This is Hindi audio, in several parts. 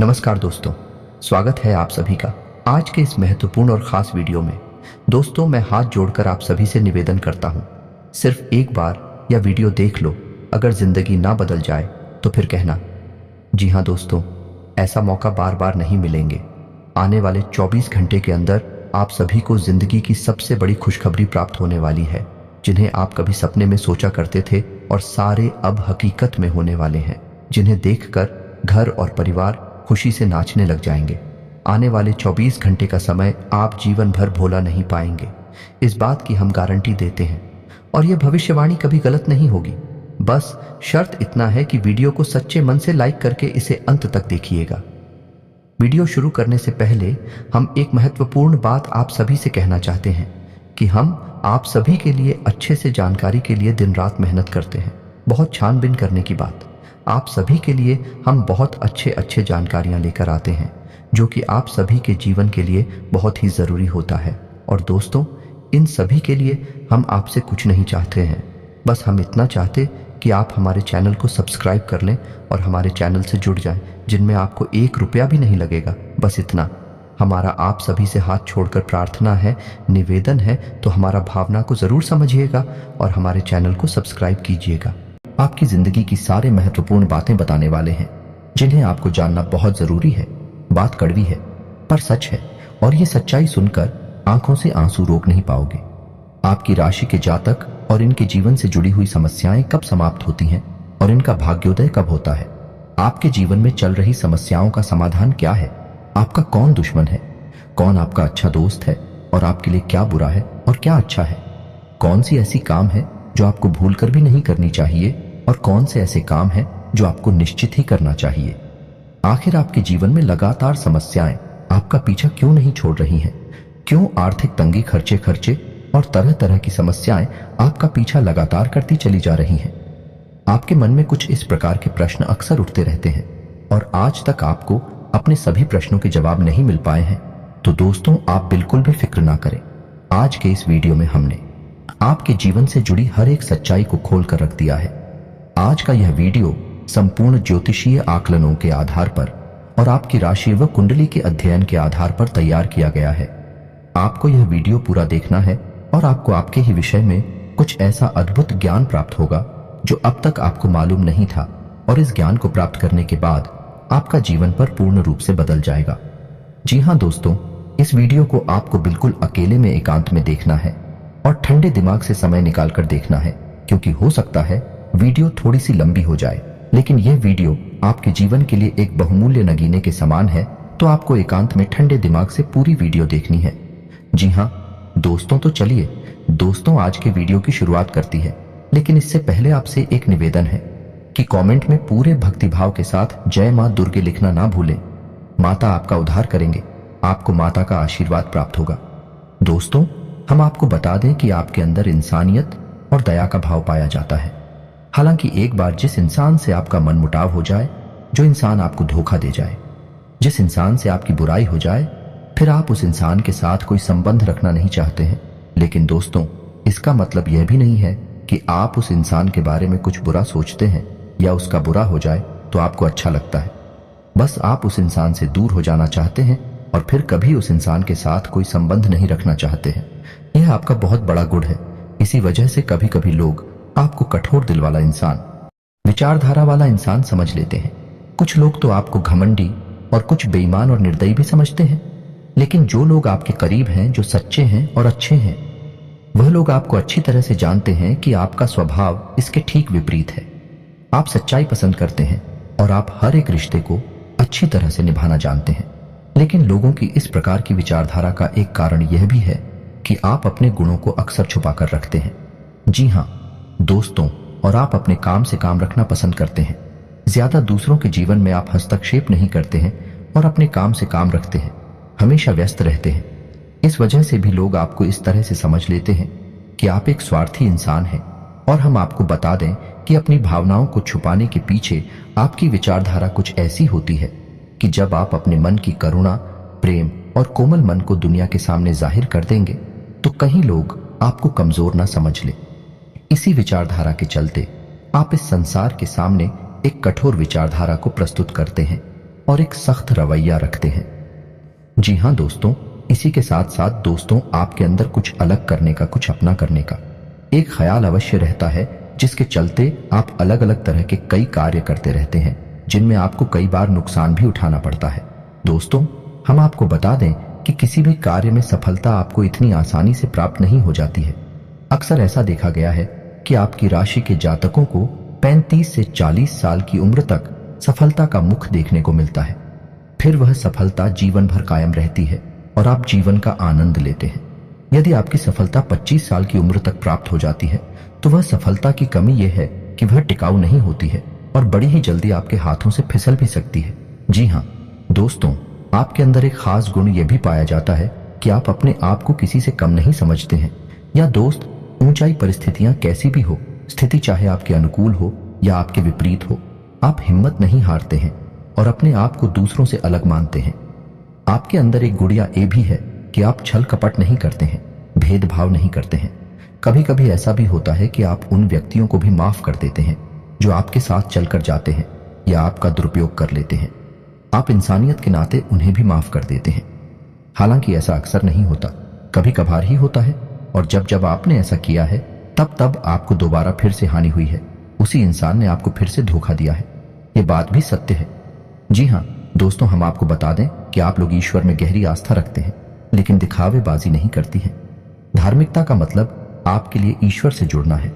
नमस्कार दोस्तों, स्वागत है आप सभी का आज के इस महत्वपूर्ण और ख़ास वीडियो में। दोस्तों, मैं हाथ जोड़कर आप सभी से निवेदन करता हूँ, सिर्फ एक बार यह वीडियो देख लो। अगर ज़िंदगी ना बदल जाए तो फिर कहना। जी हाँ दोस्तों, ऐसा मौका बार बार नहीं मिलेंगे। आने वाले 24 घंटे के अंदर आप सभी को ज़िंदगी की सबसे बड़ी खुशखबरी प्राप्त होने वाली है, जिन्हें आप कभी सपने में सोचा करते थे और सारे अब हकीकत में होने वाले हैं, जिन्हें देखकर घर और परिवार खुशी से नाचने लग जाएंगे। आने वाले 24 घंटे का समय आप जीवन भर भूला नहीं पाएंगे, इस बात की हम गारंटी देते हैं। और यह भविष्यवाणी कभी गलत नहीं होगी। बस शर्त इतना है कि वीडियो को सच्चे मन से लाइक करके इसे अंत तक देखिएगा। वीडियो शुरू करने से पहले हम एक महत्वपूर्ण बात आप सभी से कहना चाहते हैं कि हम आप सभी के लिए अच्छे से जानकारी के लिए दिन रात मेहनत करते हैं। बहुत छानबीन करने की बात, आप सभी के लिए हम बहुत अच्छे जानकारियां लेकर आते हैं, जो कि आप सभी के जीवन के लिए बहुत ही ज़रूरी होता है। और दोस्तों, इन सभी के लिए हम आपसे कुछ नहीं चाहते हैं, बस हम इतना चाहते कि आप हमारे चैनल को सब्सक्राइब कर लें और हमारे चैनल से जुड़ जाएं, जिनमें आपको 1 रुपया भी नहीं लगेगा। बस इतना हमारा आप सभी से हाथ छोड़कर प्रार्थना है, निवेदन है। तो हमारा भावना को ज़रूर समझिएगा और हमारे चैनल को सब्सक्राइब कीजिएगा। आपकी ज़िंदगी की सारे महत्वपूर्ण बातें बताने वाले हैं, जिन्हें आपको जानना बहुत ज़रूरी है। बात कड़वी है पर सच है, और ये सच्चाई सुनकर आंखों से आंसू रोक नहीं पाओगे। आपकी राशि के जातक और इनके जीवन से जुड़ी हुई समस्याएं कब समाप्त होती हैं और इनका भाग्योदय कब होता है। आपके जीवन में चल रही समस्याओं का समाधान क्या है, आपका कौन दुश्मन है, कौन आपका अच्छा दोस्त है और आपके लिए क्या बुरा है और क्या अच्छा है। कौन सी ऐसी काम है जो आपको भूल कर भी नहीं करनी चाहिए और कौन से ऐसे काम हैं जो आपको निश्चित ही करना चाहिए। आखिर आपके जीवन में लगातार समस्याएं आपका पीछा क्यों नहीं छोड़ रही हैं? क्यों आर्थिक तंगी, खर्चे और तरह तरह की समस्याएं आपका पीछा लगातार करती चली जा रही हैं? आपके मन में कुछ इस प्रकार के प्रश्न अक्सर उठते रहते हैं और आज तक आपको अपने सभी प्रश्नों के जवाब नहीं मिल पाए हैं। तो दोस्तों, आप बिल्कुल भी फिक्र ना करें। आज के इस वीडियो में हमने आपके जीवन से जुड़ी हर एक सच्चाई को खोल कर रख दिया है। आज का यह वीडियो संपूर्ण ज्योतिषीय आकलनों के आधार पर और आपकी राशि व कुंडली के अध्ययन के आधार पर तैयार किया गया है। आपको यह वीडियो पूरा देखना है और आपको आपके ही विषय में कुछ ऐसा अद्भुत ज्ञान प्राप्त होगा जो अब तक आपको मालूम नहीं था, और इस ज्ञान को प्राप्त करने के बाद आपका जीवन पर पूर्ण रूप से बदल जाएगा। जी हाँ दोस्तों, इस वीडियो को आपको बिल्कुल अकेले में एकांत में देखना है और ठंडे दिमाग से समय निकालकर देखना है, क्योंकि हो सकता है वीडियो थोड़ी सी लंबी हो जाए, लेकिन यह वीडियो आपके जीवन के लिए एक बहुमूल्य नगीने के समान है। तो आपको एकांत में ठंडे दिमाग से पूरी वीडियो देखनी है। जी हाँ दोस्तों, तो चलिए दोस्तों, आज के वीडियो की शुरुआत करती है। लेकिन इससे पहले आपसे एक निवेदन है कि कमेंट में पूरे भक्तिभाव के साथ जय मां दुर्गे लिखना ना भूलें। माता आपका उद्धार करेंगे, आपको माता का आशीर्वाद प्राप्त होगा। दोस्तों, हम आपको बता दें कि आपके अंदर इंसानियत और दया का भाव पाया जाता है। हालांकि एक बार जिस इंसान से आपका मनमुटाव हो जाए, जो इंसान आपको धोखा दे जाए, जिस इंसान से आपकी बुराई हो जाए, फिर आप उस इंसान के साथ कोई संबंध रखना नहीं चाहते हैं। लेकिन दोस्तों, इसका मतलब यह भी नहीं है कि आप उस इंसान के बारे में कुछ बुरा सोचते हैं या उसका बुरा हो जाए तो आपको अच्छा लगता है। बस आप उस इंसान से दूर हो जाना चाहते हैं और फिर कभी उस इंसान के साथ कोई संबंध नहीं रखना चाहते हैं। यह आपका बहुत बड़ा गुण है। इसी वजह से कभी कभी लोग आपको कठोर दिल वाला इंसान, विचारधारा वाला इंसान समझ लेते हैं। कुछ लोग तो आपको घमंडी और कुछ बेईमान और निर्दयी भी समझते हैं। लेकिन जो लोग आपके करीब हैं, जो सच्चे हैं और अच्छे हैं, वह लोग आपको अच्छी तरह से जानते हैं कि आपका स्वभाव इसके ठीक विपरीत है। आप सच्चाई पसंद करते हैं और आप हर एक रिश्ते को अच्छी तरह से निभाना जानते हैं। लेकिन लोगों की इस प्रकार की विचारधारा का एक कारण यह भी है कि आप अपने गुणों को अक्सर छुपा कर रखते हैं। जी हाँ दोस्तों, और आप अपने काम से काम रखना पसंद करते हैं। ज्यादा दूसरों के जीवन में आप हस्तक्षेप नहीं करते हैं और अपने काम से काम रखते हैं, हमेशा व्यस्त रहते हैं। इस वजह से भी लोग आपको इस तरह से समझ लेते हैं कि आप एक स्वार्थी इंसान हैं। और हम आपको बता दें कि अपनी भावनाओं को छुपाने के पीछे आपकी विचारधारा कुछ ऐसी होती है कि जब आप अपने मन की करुणा, प्रेम और कोमल मन को दुनिया के सामने जाहिर कर देंगे तो कहीं लोग आपको कमजोर ना समझ ले। इसी विचारधारा के चलते आप इस संसार के सामने एक कठोर विचारधारा को प्रस्तुत करते हैं और एक सख्त रवैया रखते हैं। जी हाँ दोस्तों, इसी के साथ साथ दोस्तों आपके अंदर कुछ अलग करने का, कुछ अपना करने का एक ख्याल अवश्य रहता है, जिसके चलते आप अलग अलग तरह के कई कार्य करते रहते हैं, जिनमें आपको कई बार नुकसान भी उठाना पड़ता है। दोस्तों, हम आपको बता दें कि किसी भी कार्य में सफलता आपको इतनी आसानी से प्राप्त नहीं हो जाती है। अक्सर ऐसा देखा गया है कि आपकी राशि के जातकों को 35 से 40 साल की उम्र तक सफलता का मुख देखने को मिलता है। फिर वह सफलता जीवन भर कायम रहती है और आप जीवन का आनंद लेते हैं। यदि आपकी सफलता 25 साल की उम्र तक प्राप्त हो जाती है तो वह सफलता की कमी यह है कि वह टिकाऊ नहीं होती है और बड़ी ही जल्दी आपके हाथों से फिसल भी सकती है। जी हाँ दोस्तों, आपके अंदर एक खास गुण यह भी पाया जाता है कि आप अपने आप को किसी से कम नहीं समझते हैं। या दोस्त, ऊंचाई परिस्थितियां कैसी भी हो, स्थिति चाहे आपके अनुकूल हो या आपके विपरीत हो, आप हिम्मत नहीं हारते हैं और अपने आप को दूसरों से अलग मानते हैं। आपके अंदर एक गुड़िया ये भी है कि आप छल कपट नहीं करते हैं, भेदभाव नहीं करते हैं। कभी कभी ऐसा भी होता है कि आप उन व्यक्तियों को भी माफ कर देते हैं जो आपके साथ चलकर जाते हैं या आपका दुरुपयोग कर लेते हैं। आप इंसानियत के नाते उन्हें भी माफ कर देते हैं। हालांकि ऐसा अक्सर नहीं होता, कभी कभार ही होता है, और जब जब आपने ऐसा किया है तब तब आपको दोबारा फिर से हानि हुई है। उसी इंसान ने आपको फिर से धोखा दिया है। ये बात भी सत्य है। जी हाँ दोस्तों, हम आपको बता दें कि आप लोग ईश्वर में गहरी आस्था रखते हैं, लेकिन दिखावेबाजी नहीं करती हैं। धार्मिकता का मतलब आपके लिए ईश्वर से जुड़ना है,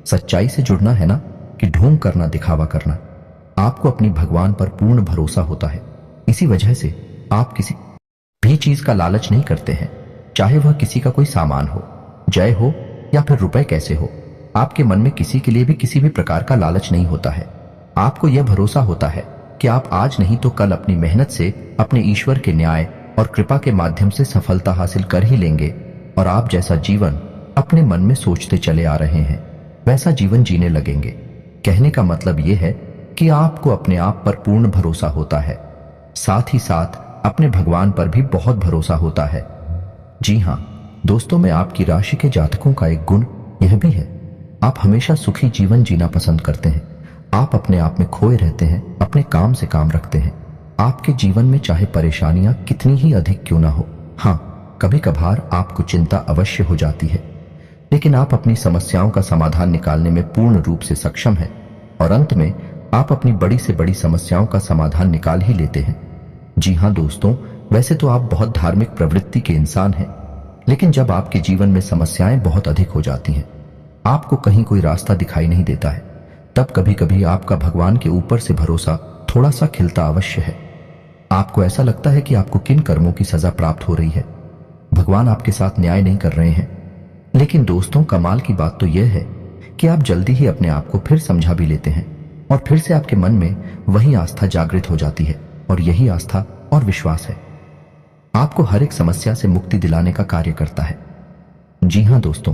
सच्चाई से जुड़ना है, ना कि ढोंग करना, दिखावा करना। आपको अपनी भगवान पर पूर्ण भरोसा होता है। इसी वजह से आप किसी भी चीज का लालच नहीं करते हैं, चाहे वह किसी का कोई सामान हो, जय हो या फिर रुपए कैसे हो। आपके मन में किसी के लिए भी किसी भी प्रकार का लालच नहीं होता है। आपको यह भरोसा होता है कि आप आज नहीं तो कल अपनी मेहनत से अपने ईश्वर के न्याय और कृपा के माध्यम से सफलता हासिल कर ही लेंगे, और आप जैसा जीवन अपने मन में सोचते चले आ रहे हैं वैसा जीवन जीने लगेंगे। कहने का मतलब यह है कि आपको अपने आप पर पूर्ण भरोसा होता है, साथ ही साथ अपने भगवान पर भी बहुत भरोसा होता है। जी हाँ दोस्तों, में आपकी राशि के जातकों का एक गुण यह भी है, आप हमेशा सुखी जीवन जीना पसंद करते हैं। आप अपने आप में खोए रहते हैं, अपने काम से काम रखते हैं। आपके जीवन में चाहे परेशानियां कितनी ही अधिक क्यों ना हो, हाँ कभी कभार आपको चिंता अवश्य हो जाती है, लेकिन आप अपनी समस्याओं का समाधान निकालने में पूर्ण रूप से सक्षम हैं और अंत में आप अपनी बड़ी से बड़ी समस्याओं का समाधान निकाल ही लेते हैं। जी हाँ दोस्तों, वैसे तो आप बहुत धार्मिक प्रवृत्ति के इंसान हैं, लेकिन जब आपके जीवन में समस्याएं बहुत अधिक हो जाती हैं, आपको कहीं कोई रास्ता दिखाई नहीं देता है, तब कभी कभी आपका भगवान के ऊपर से भरोसा थोड़ा सा खिलता अवश्य है। आपको ऐसा लगता है कि आपको किन कर्मों की सजा प्राप्त हो रही है, भगवान आपके साथ न्याय नहीं कर रहे हैं। लेकिन दोस्तों, कमाल की बात तो यह है कि आप जल्दी ही अपने आप को फिर समझा भी लेते हैं और फिर से आपके मन में वही आस्था जागृत हो जाती है, और यही आस्था और विश्वास है आपको हर एक समस्या से मुक्ति दिलाने का कार्य करता है। जी हाँ दोस्तों,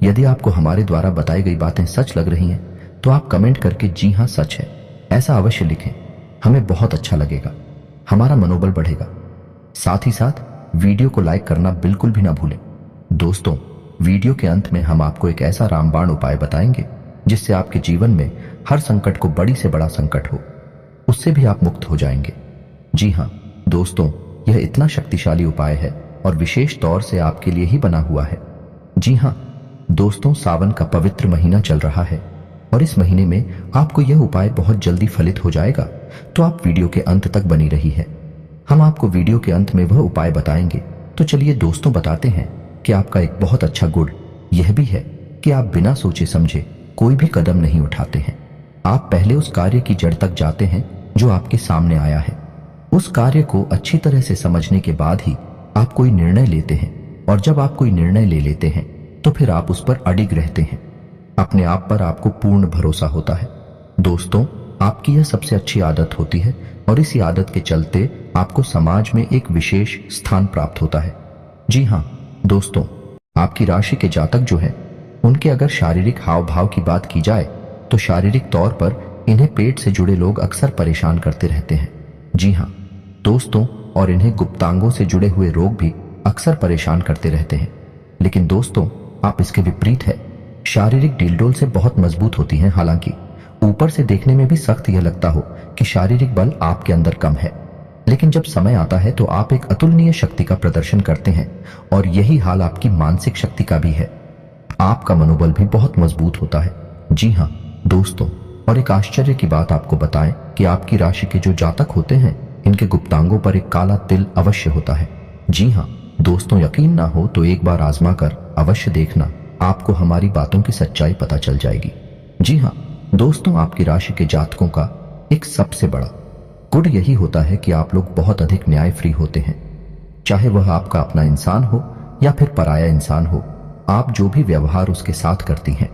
यदि आपको हमारे द्वारा बताई गई बातें सच लग रही हैं तो आप कमेंट करके जी हाँ सच है ऐसा अवश्य लिखें। हमें बहुत अच्छा लगेगा, हमारा मनोबल बढ़ेगा। साथ ही साथ वीडियो को लाइक करना बिल्कुल भी ना भूलें। दोस्तों, वीडियो के अंत में हम आपको एक ऐसा रामबाण उपाय बताएंगे जिससे आपके जीवन में हर संकट को बड़ी से बड़ा संकट हो उससे भी आप मुक्त हो जाएंगे। जी हाँ दोस्तों, यह इतना शक्तिशाली उपाय है और विशेष तौर से आपके लिए ही बना हुआ है। जी हाँ दोस्तों, सावन का पवित्र महीना चल रहा है और इस महीने में आपको यह उपाय बहुत जल्दी फलित हो जाएगा, तो आप वीडियो के अंत तक बनी रही है। हम आपको वीडियो के अंत में वह उपाय बताएंगे। तो चलिए दोस्तों, बताते हैं कि आपका एक बहुत अच्छा गुण यह भी है कि आप बिना सोचे समझे कोई भी कदम नहीं उठाते हैं। आप पहले उस कार्य की जड़ तक जाते हैं जो आपके सामने आया है। उस कार्य को अच्छी तरह से समझने के बाद ही आप कोई निर्णय लेते हैं, और जब आप कोई निर्णय ले लेते हैं तो फिर आप उस पर अडिग रहते हैं। अपने आप पर आपको पूर्ण भरोसा होता है। दोस्तों, आपकी यह सबसे अच्छी आदत होती है और इसी आदत के चलते आपको समाज में एक विशेष स्थान प्राप्त होता है। जी हाँ दोस्तों, आपकी राशि के जातक जो हैं, उनके अगर शारीरिक हाव भाव की बात की जाए तो शारीरिक तौर पर इन्हें पेट से जुड़े लोग अक्सर परेशान करते रहते हैं। जी हाँ दोस्तों, और इन्हें गुप्तांगों से जुड़े हुए रोग भी अक्सर परेशान करते रहते हैं। लेकिन दोस्तों, आप इसके विपरीत है, शारीरिक डीलडोल से बहुत मजबूत होती हैं। हालांकि ऊपर से देखने में भी सख्त यह लगता हो कि शारीरिक बल आपके अंदर कम है, लेकिन जब समय आता है तो आप एक अतुलनीय शक्ति का प्रदर्शन करते हैं और यही हाल आपकी मानसिक शक्ति का भी है। आपका मनोबल भी बहुत मजबूत होता है। जी हाँ दोस्तों, और एक आश्चर्य की बात आपको बताएं कि आपकी राशि के जो जातक होते हैं, इनके गुप्तांगों पर एक काला तिल अवश्य होता है। जी हाँ दोस्तों, यकीन ना हो तो एक बार आजमा कर अवश्य देखना, आपको हमारी बातों की सच्चाई पता चल जाएगी। जी हाँ दोस्तों, आपकी राशि के जातकों का एक सबसे बड़ा गुण यही होता है कि आप लोग बहुत अधिक न्याय फ्री होते हैं। चाहे वह आपका अपना इंसान हो या फिर पराया इंसान हो, आप जो भी व्यवहार उसके साथ करती हैं,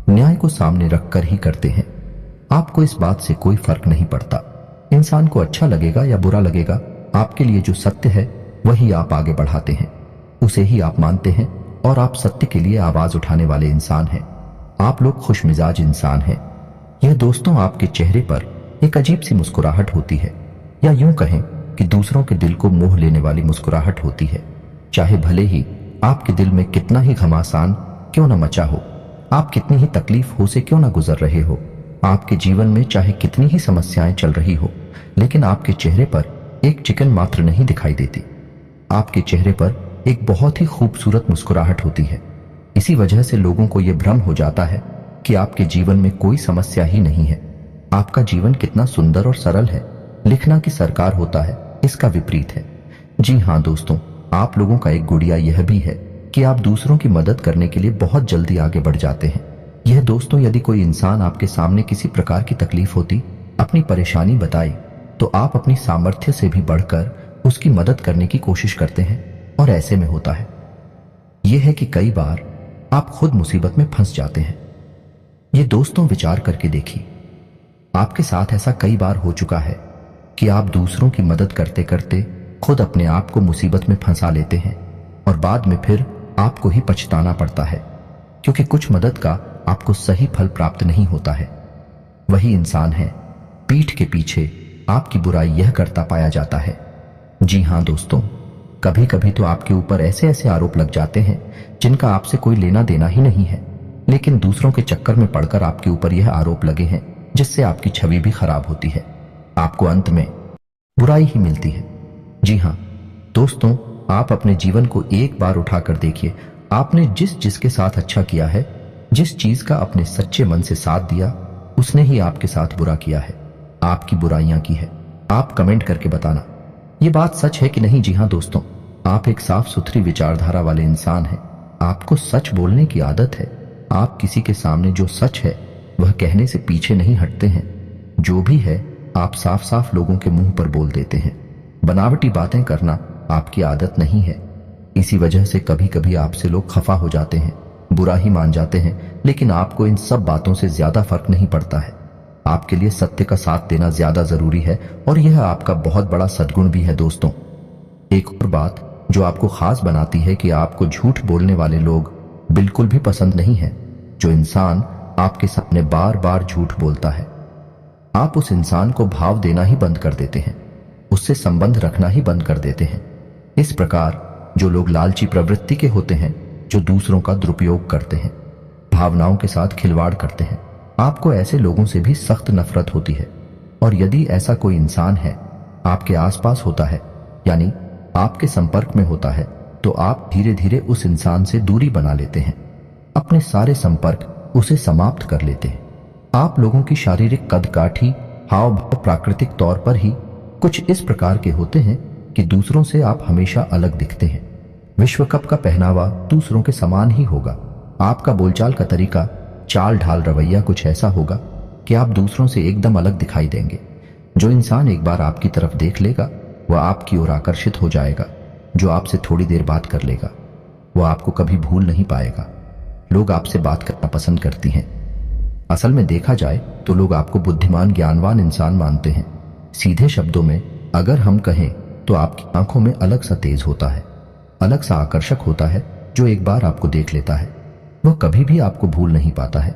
न्याय को सामने रखकर ही करते हैं। आपको इस बात से कोई फर्क नहीं पड़ता इंसान को अच्छा लगेगा या बुरा लगेगा, आपके लिए जो सत्य है वही आप आगे बढ़ाते हैं, उसे ही आप मानते हैं और आप सत्य के लिए आवाज उठाने वाले इंसान हैं। आप लोग खुशमिजाज इंसान हैं। यह दोस्तों आपके चेहरे पर एक अजीब सी मुस्कुराहट होती है, या यूं कहें कि दूसरों के दिल को मोह लेने वाली मुस्कुराहट होती है। चाहे भले ही आपके दिल में कितना ही घमासान क्यों न मचा हो, आप कितनी ही तकलीफ हो से क्यों न गुजर रहे हो, आपके जीवन में चाहे कितनी ही समस्याएं चल रही हो, लेकिन आपके चेहरे पर एक चिकन मात्र नहीं दिखाई देती। आपके चेहरे पर एक बहुत ही खूबसूरत मुस्कुराहट होती है। इसी वजह से लोगों को यह भ्रम हो जाता है कि आपके जीवन में कोई समस्या ही नहीं है। आपका जीवन कितना सुंदर और सरल है। लिखना की सरकार होता है, इसका विपरीत है। जी हाँ दोस्तों, आप लोगों का एक गुड़िया यह भी है कि आप दूसरों की मदद करने के लिए बहुत जल्दी आगे बढ़ जाते हैं। यह दोस्तों, यदि कोई इंसान आपके सामने किसी प्रकार की तकलीफ होती, अपनी परेशानी बताई, तो आप अपनी सामर्थ्य से भी बढ़कर उसकी मदद करने की कोशिश करते हैं। और ऐसे में होता है यह है कि कई बार आप खुद मुसीबत में फंस जाते हैं। ये दोस्तों विचार करके देखिए, आपके साथ ऐसा कई बार हो चुका है कि आप दूसरों की मदद करते करते खुद अपने आप को मुसीबत में फंसा लेते हैं और बाद में फिर आपको ही पछताना पड़ता है, क्योंकि कुछ मदद का आपको सही फल प्राप्त नहीं होता है। वही इंसान है, पीठ के पीछे आपकी बुराई यह करता पाया जाता है। जी हाँ दोस्तों, कभी कभी तो आपके ऊपर ऐसे ऐसे आरोप लग जाते हैं जिनका आपसे कोई लेना देना ही नहीं है, लेकिन दूसरों के चक्कर में पड़कर आपके ऊपर यह आरोप लगे हैं, जिससे आपकी छवि भी खराब होती है। आपको अंत में बुराई ही मिलती है। जी हाँ दोस्तों, आप अपने जीवन को एक बार उठाकर देखिए। आपने जिसके साथ अच्छा किया है, जिस चीज का अपने सच्चे मन से साथ दिया, उसने ही आपके साथ बुरा किया है, आपकी बुराइयां की है। आप कमेंट करके बताना ये बात सच है कि नहीं। जी हाँ दोस्तों, आप एक साफ सुथरी विचारधारा वाले इंसान हैं। आपको सच बोलने की आदत है। आप किसी के सामने जो सच है वह कहने से पीछे नहीं हटते हैं। जो भी है आप साफ साफ लोगों के मुंह पर बोल देते हैं। बनावटी बातें करना आपकी आदत नहीं है। इसी वजह से कभी कभी आपसे लोग खफा हो जाते हैं, बुरा ही मान जाते हैं, लेकिन आपको इन सब बातों से ज्यादा फर्क नहीं पड़ता है। आपके लिए सत्य का साथ देना ज्यादा जरूरी है और यह आपका बहुत बड़ा सद्गुण भी है। दोस्तों, एक और बात जो आपको खास बनाती है कि आपको झूठ बोलने वाले लोग बिल्कुल भी पसंद नहीं है। जो इंसान आपके सामने बार बार झूठ बोलता है, आप उस इंसान को भाव देना ही बंद कर देते हैं, उससे संबंध रखना ही बंद कर देते हैं। इस प्रकार जो लोग लालची प्रवृत्ति के होते हैं, जो दूसरों का दुरुपयोग करते हैं, भावनाओं के साथ खिलवाड़ करते हैं, आपको ऐसे लोगों से भी सख्त नफरत होती है। और यदि ऐसा कोई इंसान है आपके आसपास होता है, यानी आपके संपर्क में होता है, तो आप धीरे धीरे उस इंसान से दूरी बना लेते हैं, अपने सारे संपर्क उसे समाप्त कर लेते हैं। आप लोगों की शारीरिक कदकाठी, हाव भाव प्राकृतिक तौर पर ही कुछ इस प्रकार के होते हैं कि दूसरों से आप हमेशा अलग दिखते हैं। विश्व कप का पहनावा दूसरों के समान ही होगा। आपका बोलचाल का तरीका, चाल ढाल, रवैया कुछ ऐसा होगा कि आप दूसरों से एकदम अलग दिखाई देंगे। जो इंसान एक बार आपकी तरफ देख लेगा वह आपकी ओर आकर्षित हो जाएगा। जो आपसे थोड़ी देर बात कर लेगा वह आपको कभी भूल नहीं पाएगा। लोग आपसे बात करना पसंद करती हैं। असल में देखा जाए तो लोग आपको बुद्धिमान, ज्ञानवान इंसान मानते हैं। सीधे शब्दों में अगर हम कहें तो आपकी आंखों में अलग सा तेज होता है, अलग सा आकर्षक होता है। जो एक बार आपको देख लेता है वह कभी भी आपको भूल नहीं पाता है।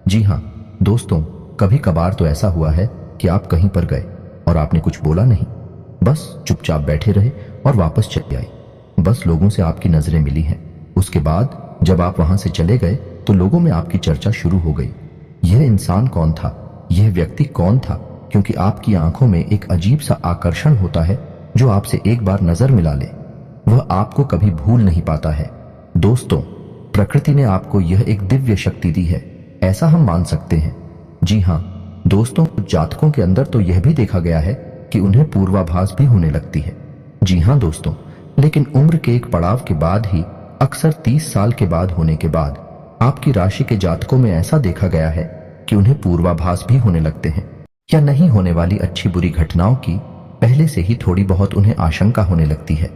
जी हाँ दोस्तों, कभी कभार तो ऐसा हुआ है कि आप कहीं पर गए और आपने कुछ बोला नहीं, बस चुपचाप बैठे रहे और वापस चले आए। बस लोगों से आपकी नजरें मिली हैं। उसके बाद जब आप वहां से चले गए तो लोगों में आपकी चर्चा शुरू हो गई। यह इंसान कौन था, यह व्यक्ति कौन था, क्योंकि आपकी आंखों में एक अजीब सा आकर्षण होता है। जो आपसे एक बार नजर मिला ले वह आपको कभी भूल नहीं पाता है। दोस्तों, प्रकृति ने आपको यह एक दिव्य शक्ति दी है, ऐसा हम मान सकते हैं। जी हाँ दोस्तों, जातकों के अंदर तो यह भी देखा गया है कि उन्हें पूर्वाभास भी होने लगती है। जी हाँ दोस्तों, लेकिन उम्र के एक पड़ाव के बाद ही, अक्सर 30 साल के बाद होने के बाद, आपकी राशि के जातकों में ऐसा देखा गया है कि उन्हें पूर्वाभास भी होने लगते हैं, या नहीं होने वाली अच्छी बुरी घटनाओं की पहले से ही थोड़ी बहुत उन्हें आशंका होने लगती है।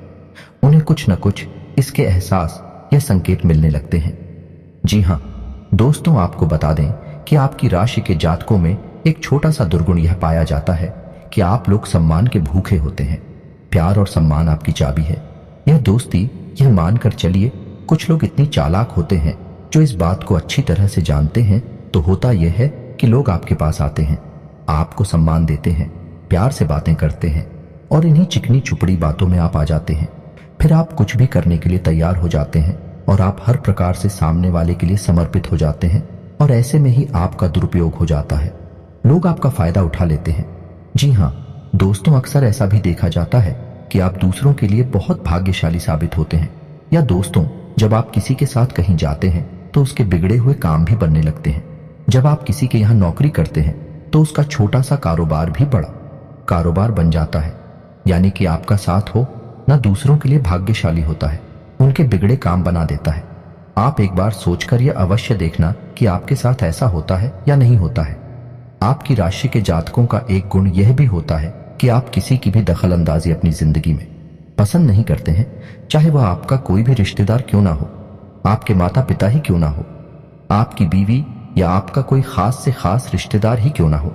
उन्हें कुछ न कुछ इसके एहसास या संकेत मिलने लगते हैं। जी हाँ दोस्तों, आपको बता दें कि आपकी राशि के जातकों में एक छोटा सा दुर्गुण यह पाया जाता है कि आप लोग सम्मान के भूखे होते हैं। प्यार और सम्मान आपकी चाबी है। यह दोस्ती, यह मानकर चलिए, कुछ लोग इतनी चालाक होते हैं जो इस बात को अच्छी तरह से जानते हैं। तो होता यह है कि लोग आपके पास आते हैं, आपको सम्मान देते हैं, प्यार से बातें करते हैं और इन्हीं चिकनी चुपड़ी बातों में आप आ जाते हैं। फिर आप कुछ भी करने के लिए तैयार हो जाते हैं और आप हर प्रकार से सामने वाले के लिए समर्पित हो जाते हैं, और ऐसे में ही आपका दुरुपयोग हो जाता है। लोग आपका फायदा उठा लेते हैं। जी हाँ दोस्तों, अक्सर ऐसा भी देखा जाता है कि आप दूसरों के लिए बहुत भाग्यशाली साबित होते हैं। या दोस्तों, जब आप किसी के साथ कहीं जाते हैं तो उसके बिगड़े हुए काम भी बनने लगते हैं। जब आप किसी के यहाँ नौकरी करते हैं तो उसका छोटा सा कारोबार भी बड़ा कारोबार बन जाता है। यानी कि आपका साथ हो ना दूसरों के लिए भाग्यशाली होता है, उनके बिगड़े काम बना देता है। आप एक बार सोचकर यह अवश्य देखना कि आपके साथ ऐसा होता है या नहीं होता है। आपकी राशि के जातकों का एक गुण यह भी होता है कि आप किसी की भी दखल अंदाजी अपनी जिंदगी में पसंद नहीं करते हैं, चाहे वह आपका कोई भी रिश्तेदार क्यों ना हो, आपके माता पिता ही क्यों ना हो, आपकी बीवी या आपका कोई खास से खास रिश्तेदार ही क्यों ना हो।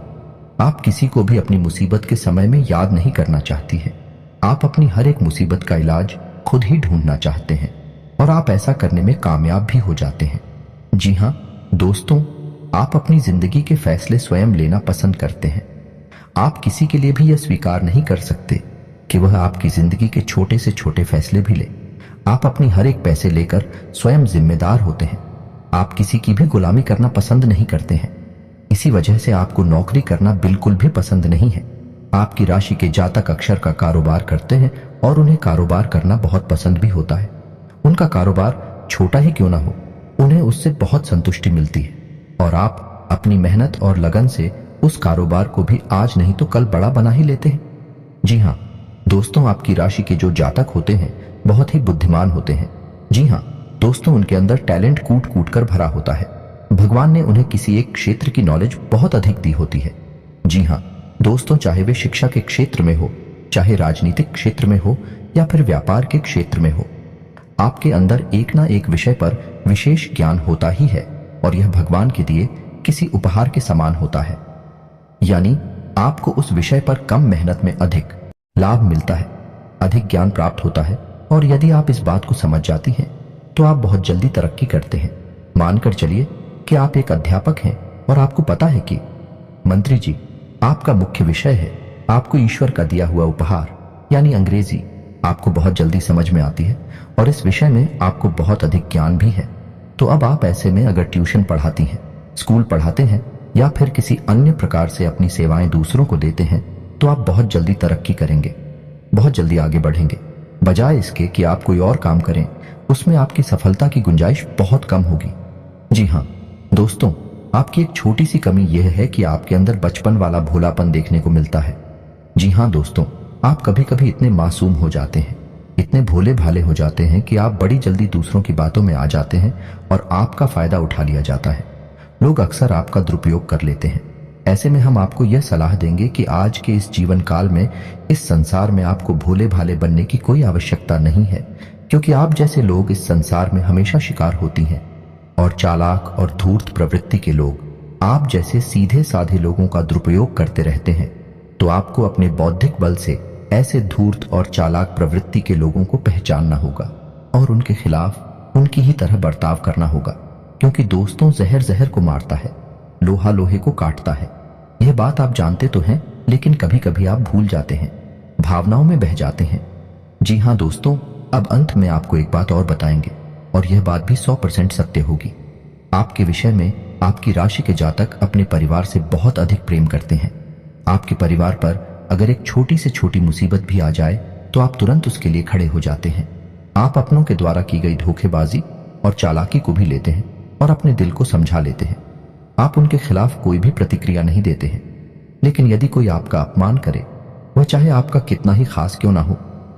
आप किसी को भी अपनी मुसीबत के समय में याद नहीं करना चाहती है। आप अपनी हर एक मुसीबत का इलाज खुद ही ढूंढना चाहते हैं और आप ऐसा करने में कामयाब भी हो जाते हैं। जी हाँ दोस्तों, आप अपनी जिंदगी के फैसले स्वयं लेना पसंद करते हैं। आप किसी के लिए भी यह स्वीकार नहीं कर सकते कि वह आपकी जिंदगी के छोटे से छोटे फैसले भी ले। आप अपनी हर एक पैसे लेकर स्वयं जिम्मेदार होते हैं। आप किसी की भी गुलामी करना पसंद नहीं करते हैं। इसी वजह से आपको नौकरी करना बिल्कुल भी पसंद नहीं है। आपकी राशि के जातक अक्षर का कारोबार करते हैं और उन्हें कारोबार करना बहुत पसंद भी होता है। उनका कारोबार छोटा ही क्यों ना हो, उन्हें उससे बहुत संतुष्टि मिलती है और आप अपनी मेहनत और लगन से उस कारोबार को भी आज नहीं तो कल बड़ा बना ही लेते हैं। जी हाँ दोस्तों, आपकी राशि के जो जातक होते हैं बहुत ही बुद्धिमान होते हैं। जी हाँ दोस्तों, उनके अंदर टैलेंट कूट कूट कर भरा होता है। भगवान ने उन्हें किसी एक क्षेत्र की नॉलेज बहुत अधिक दी होती है। जी हाँ दोस्तों, चाहे वे शिक्षा के क्षेत्र में हो, चाहे राजनीतिक क्षेत्र में हो या फिर व्यापार के क्षेत्र में हो, आपके अंदर एक ना एक विषय पर विशेष ज्ञान होता ही है और यह भगवान के दिए किसी उपहार के समान होता है। यानी आपको उस विषय पर कम मेहनत में अधिक लाभ मिलता है, अधिक ज्ञान प्राप्त होता है, और यदि आप इस बात को समझ जाती हैं तो आप बहुत जल्दी तरक्की करते हैं। मानकर चलिए कि आप एक अध्यापक हैं और आपको पता है कि मंत्री जी, आपका मुख्य विषय है, आपको ईश्वर का दिया हुआ उपहार यानी अंग्रेजी आपको बहुत जल्दी समझ में आती है और इस विषय में आपको बहुत अधिक ज्ञान भी है। तो अब आप ऐसे में अगर ट्यूशन पढ़ाती हैं, स्कूल पढ़ाते हैं या फिर किसी अन्य प्रकार से अपनी सेवाएं दूसरों को देते हैं तो आप बहुत जल्दी तरक्की करेंगे, बहुत जल्दी आगे बढ़ेंगे। बजाय इसके कि आप कोई और काम करें, उसमें आपकी सफलता की गुंजाइश बहुत कम होगी। जी हाँ दोस्तों, आपकी एक छोटी सी कमी यह है कि आपके अंदर बचपन वाला भोलापन देखने को मिलता है। जी हाँ दोस्तों, आप कभी कभी इतने मासूम हो जाते हैं, इतने भोले भाले हो जाते हैं कि आप बड़ी जल्दी दूसरों की बातों में आ जाते हैं और आपका फायदा उठा लिया जाता है। लोग अक्सर आपका दुरुपयोग कर लेते हैं। ऐसे में हम आपको यह सलाह देंगे कि आज के इस जीवन काल में, इस संसार में आपको भोले भाले बनने की कोई आवश्यकता नहीं है, क्योंकि आप जैसे लोग इस संसार में हमेशा शिकार होती हैं और चालाक और धूर्त प्रवृत्ति के लोग आप जैसे सीधे साधे लोगों का दुरुपयोग करते रहते हैं। तो आपको अपने बौद्धिक बल से ऐसे धूर्त और चालाक प्रवृत्ति के लोगों को पहचानना होगा और उनके खिलाफ उनकी ही तरह बर्ताव करना होगा, क्योंकि दोस्तों, जहर जहर को मारता है, लोहा लोहे को काटता है। यह बात आप जानते तो हैं, लेकिन कभी कभी आप भूल जाते हैं, भावनाओं में बह जाते हैं। जी हाँ दोस्तों, अब अंत में आपको एक बात और बताएंगे और यह बात भी 100% सत्य होगी। आपके विषय में आपकी राशि के जातक अपने परिवार से बहुत अधिक प्रेम करते हैं। आपके परिवार पर अगर एक छोटी से छोटी मुसीबत भी आ जाए तो आप तुरंत उसके लिए खड़े हो जाते हैं। आप अपनों के द्वारा की गई धोखेबाजी और चालाकी को भी लेते हैं और अपने दिल को समझा लेते हैं। आप उनके खिलाफ कोई भी प्रतिक्रिया नहीं देते हैं। लेकिन यदि कोई आपका अपमान करे, वह चाहे आपका कितना ही खास क्यों ना हो,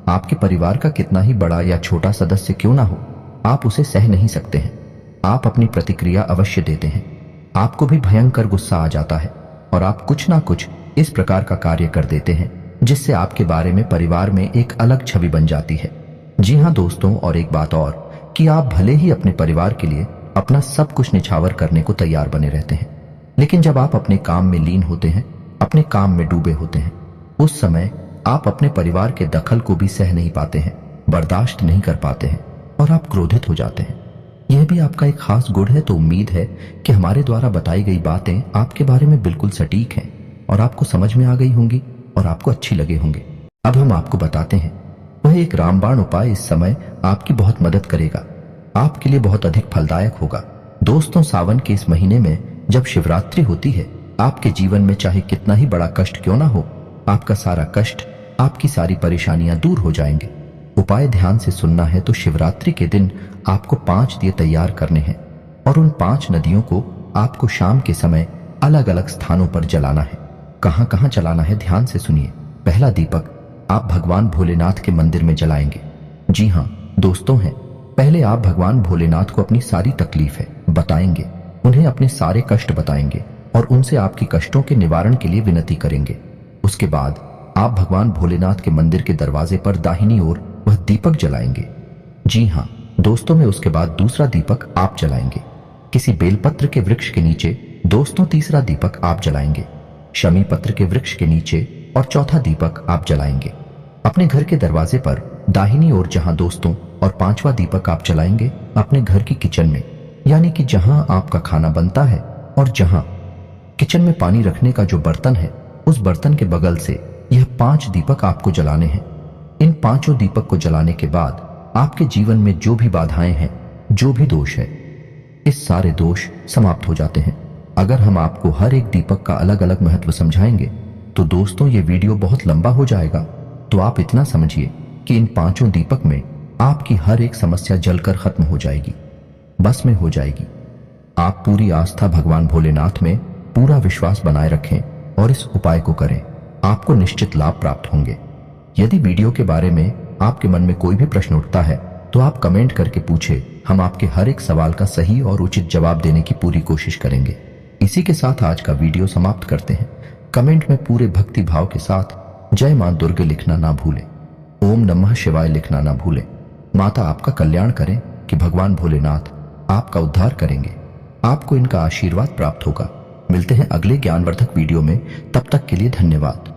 आपके परिवार का कितना ही बड़ा या छोटा सदस्य क्यों ना हो, आप उसे सह नहीं सकते हैं। आप अपनी प्रतिक्रिया अवश्य देते हैं। आपको भी भयंकर गुस्सा आ जाता है और आप कुछ ना कुछ इस प्रकार का कार्य कर देते हैं जिससे आपके बारे में परिवार में एक अलग छवि बन जाती है। जी हाँ दोस्तों, और एक बात और कि आप भले ही अपने परिवार के लिए अपना सब कुछ निछावर करने को तैयार बने रहते हैं, लेकिन जब आप अपने काम में लीन होते हैं, अपने काम में डूबे होते हैं, उस समय आप अपने परिवार के दखल को भी सह नहीं पाते हैं, बर्दाश्त नहीं कर पाते हैं और आप क्रोधित हो जाते हैं। यह भी आपका एक खास गुण है। तो उम्मीद है कि हमारे द्वारा बताई गई बातें आपके बारे में बिल्कुल सटीक हैं और आपको समझ में आ गई होंगी और आपको अच्छी लगे होंगे। अब हम आपको बताते हैं वह एक रामबाण उपाय इस समय आपकी बहुत मदद करेगा, आपके लिए बहुत अधिक फलदायक होगा। दोस्तों, सावन के इस महीने में जब शिवरात्रि होती है, आपके जीवन में चाहे कितना ही बड़ा कष्ट क्यों ना हो, आपका सारा कष्ट, आपकी सारी परेशानियां दूर हो जाएंगे। उपाय ध्यान से सुनना है तो शिवरात्रि के दिन आपको 5 दिए तैयार करने हैं और उन 5 नदियों को आपको शाम के समय अलग अलग स्थानों पर जलाना है। कहां कहां जलाना है, ध्यान से सुनिए। पहला दीपक आप भगवान भोलेनाथ के मंदिर में जलाएंगे। जी हां दोस्तों, पहले आप भगवान भोलेनाथ को अपनी सारी तकलीफें बताएंगे, उन्हें अपने सारे कष्ट बताएंगे और उनसे आपके कष्टों के निवारण के लिए विनती करेंगे। उसके बाद आप भगवान भोलेनाथ के मंदिर के दरवाजे पर दाहिनी ओर वह दीपक जलाएंगे। जी हां दोस्तों, में उसके बाद दूसरा दीपक आप जलाएंगे किसी बेलपत्र के वृक्ष के नीचे। दोस्तों, तीसरा दीपक आप जलाएंगे शमी पत्र के वृक्ष के नीचे और चौथा दीपक आप जलाएंगे अपने घर के दरवाजे पर दाहिनी ओर। जहां दोस्तों, और 5वां दीपक आप जलाएंगे अपने घर की किचन में, यानी कि जहां आपका खाना बनता है और जहां किचन में पानी रखने का जो बर्तन है, उस बर्तन के बगल से यह 5 दीपक आपको जलाने हैं। इन 5 दीपक को जलाने के बाद आपके जीवन में जो भी बाधाएं हैं, जो भी दोष है, इस सारे दोष समाप्त हो जाते हैं। अगर हम आपको हर एक दीपक का अलग अलग महत्व समझाएंगे तो दोस्तों ये वीडियो बहुत लंबा हो जाएगा। तो आप इतना समझिए कि इन 5 दीपक में आपकी हर एक समस्या जलकर खत्म हो जाएगी, बस में हो जाएगी। आप पूरी आस्था भगवान भोलेनाथ में पूरा विश्वास बनाए रखें और इस उपाय को करें, आपको निश्चित लाभ प्राप्त होंगे। यदि वीडियो के बारे में आपके मन में कोई भी प्रश्न उठता है तो आप कमेंट करके पूछे, हम आपके हर एक सवाल का सही और उचित जवाब देने की पूरी कोशिश करेंगे। इसी के साथ आज का वीडियो समाप्त करते हैं। कमेंट में पूरे भक्ति भाव के साथ जय मां दुर्गे लिखना ना भूलें, ओम नमः शिवाय लिखना ना भूलें। माता आपका कल्याण करें कि भगवान भोलेनाथ आपका उद्धार करेंगे, आपको इनका आशीर्वाद प्राप्त होगा। मिलते हैं अगले ज्ञानवर्धक वीडियो में, तब तक के लिए धन्यवाद।